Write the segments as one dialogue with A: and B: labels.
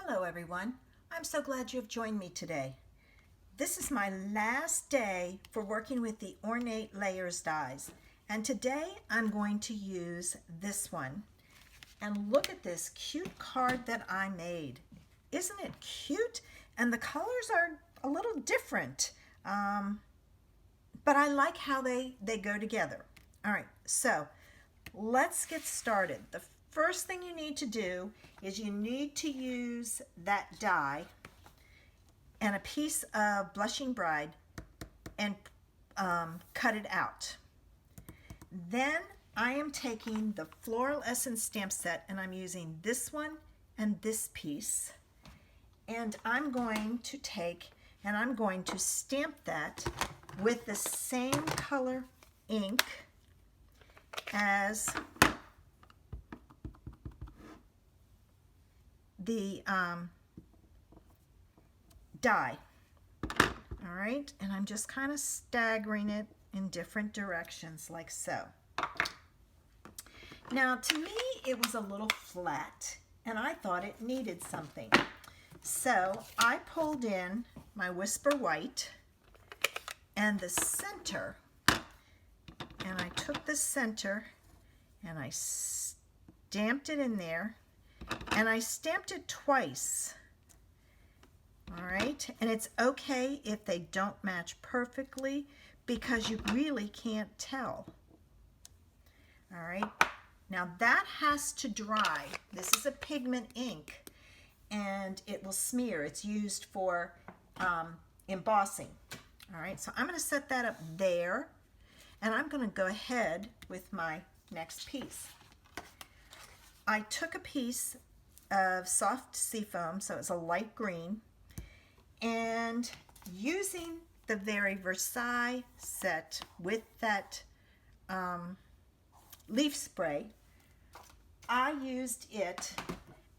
A: Hello everyone. I'm so glad you've joined me today. This is my last day for working with the Ornate Layers dies, and today I'm going to use this one. And look at this cute card that I made. Isn't it cute? And the colors are a little different, but I like how they go together. All right, so let's get started. The first thing you need to do is you need to use that die and a piece of Blushing Bride and cut it out. Then I am taking the Floral Essence stamp set and I'm using this one and this piece, and I'm going to take and I'm going to stamp that with the same color ink as the die. All right, and I'm just kind of staggering it in different directions like so. Now to me it was a little flat and I thought it needed something. So I pulled in my Whisper White and the center, and I took the center and I stamped it in there, and I stamped it twice. All right, and it's okay if they don't match perfectly because you really can't tell. All right, now that has to dry. This is a pigment ink and it will smear. It's used for embossing. All right, so I'm going to set that up there, and I'm going to go ahead with my next piece. I took a piece of soft seafoam, so it's a light green, and using the very Versailles set with that leaf spray, I used it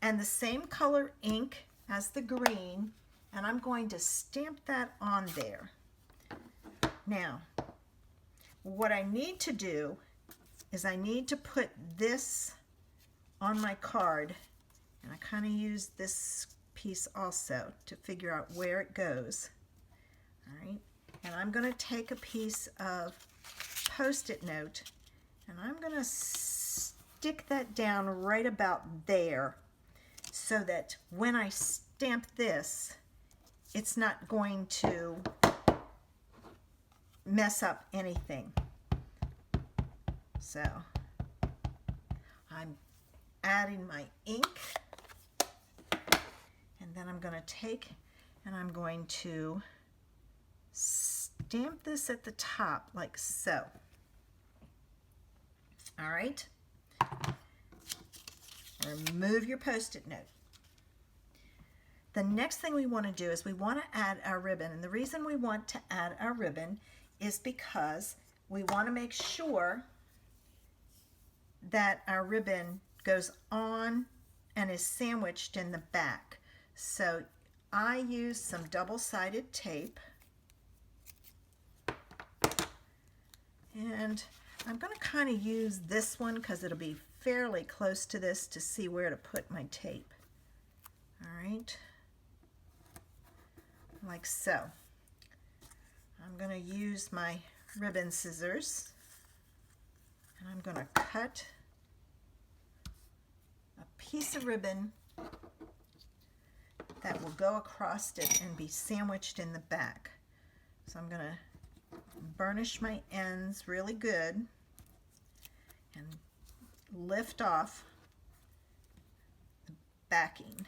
A: and the same color ink as the green, and I'm going to stamp that on there. Now, what I need to do is I need to put this on my card, and I kind of use this piece also to figure out where it goes. All right, and I'm going to take a piece of Post-it note and I'm going to stick that down right about there so that when I stamp this, it's not going to mess up anything. So I'm adding my ink, and then I'm going to take and I'm going to stamp this at the top like so. All right, remove your Post-it note. The next thing we want to do is we want to add our ribbon, and the reason we want to add our ribbon is because we want to make sure that our ribbon goes on and is sandwiched in the back. So I use some double-sided tape, and I'm going to kind of use this one because it'll be fairly close to this to see where to put my tape. All right, like so. I'm going to use my ribbon scissors, and I'm going to cut a piece of ribbon that will go across it and be sandwiched in the back. So I'm going to burnish my ends really good and lift off the backing.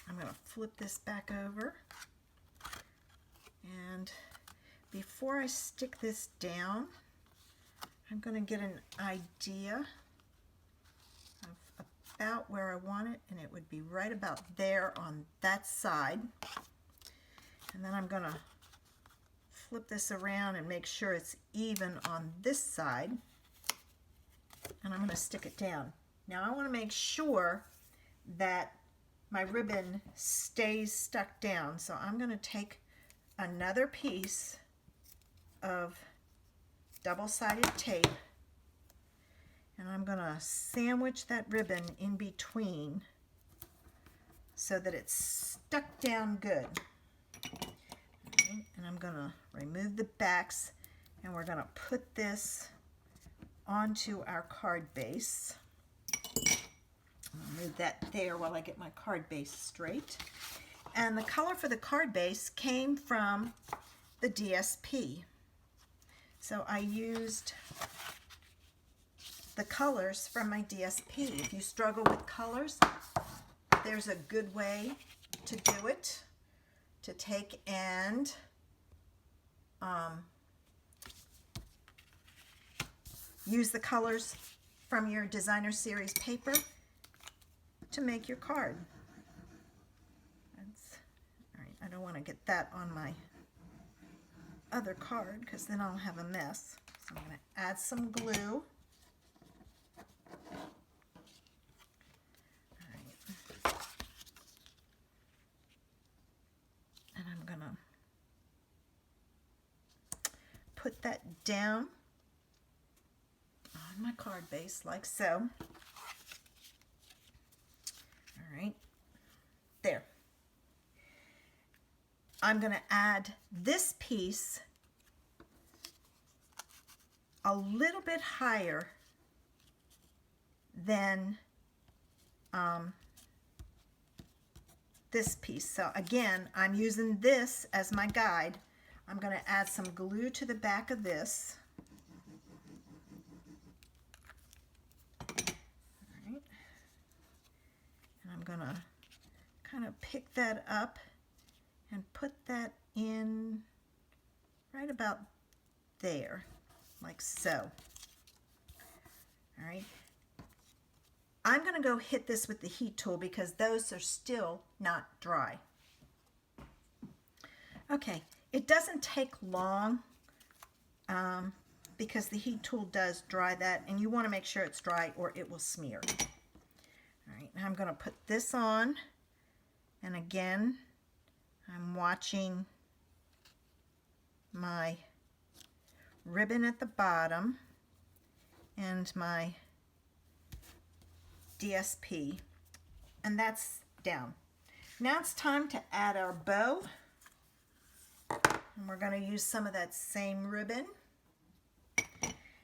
A: I'm going to flip this back over, and before I stick this down, I'm going to get an idea of about where I want it, and it would be right about there on that side. And then I'm going to flip this around and make sure it's even on this side, and I'm going to stick it down. Now I want to make sure that my ribbon stays stuck down, so I'm going to take another piece of double-sided tape, and I'm going to sandwich that ribbon in between so that it's stuck down good. And I'm going to remove the backs, and we're going to put this onto our card base. I'll move that there while I get my card base straight. And the color for the card base came from the DSP. So I used the colors from my DSP. If you struggle with colors, there's a good way to do it, to take and use the colors from your designer series paper to make your card. All right, I don't want to get that on my other card because then I'll have a mess. So I'm going to add some glue. And I'm going to put that down on my card base like so. All right, there. I'm going to add this piece a little bit higher than this piece. So again, I'm using this as my guide. I'm going to add some glue to the back of this. All right. And I'm going to kind of pick that up and put that in right about there, like so. All right. I'm going to go hit this with the heat tool because those are still not dry. Okay, it doesn't take long because the heat tool does dry that, and you want to make sure it's dry or it will smear. All right, now I'm going to put this on, and again, I'm watching my ribbon at the bottom and my DSP, and that's down. Now it's time to add our bow, and we're going to use some of that same ribbon,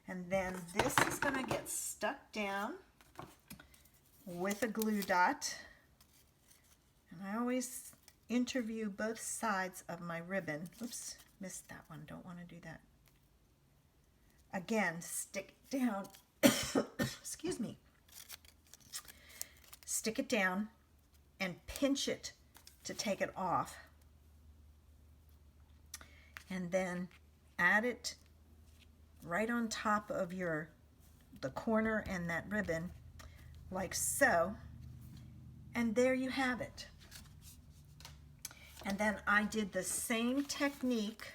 A: and then this is going to get stuck down with a glue dot, and I always interview both sides of my ribbon. Oops, missed that one, don't want to do that. Again, stick it down, excuse me. Stick it down and pinch it to take it off. And then add it right on top of the corner and that ribbon, like so. And there you have it. And then I did the same technique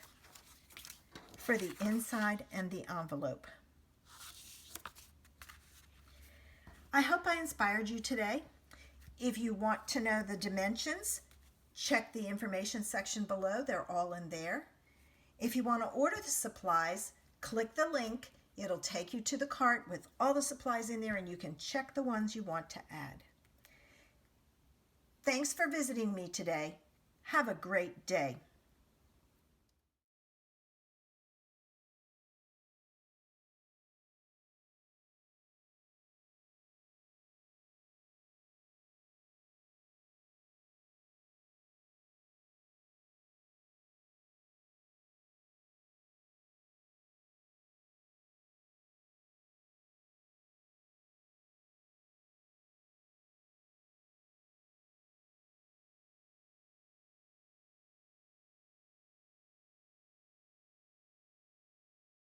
A: for the inside and the envelope. I hope I inspired you today. If you want to know the dimensions, check the information section below. They're all in there. If you want to order the supplies, click the link. It'll take you to the cart with all the supplies in there, and you can check the ones you want to add. Thanks for visiting me today. Have a great day.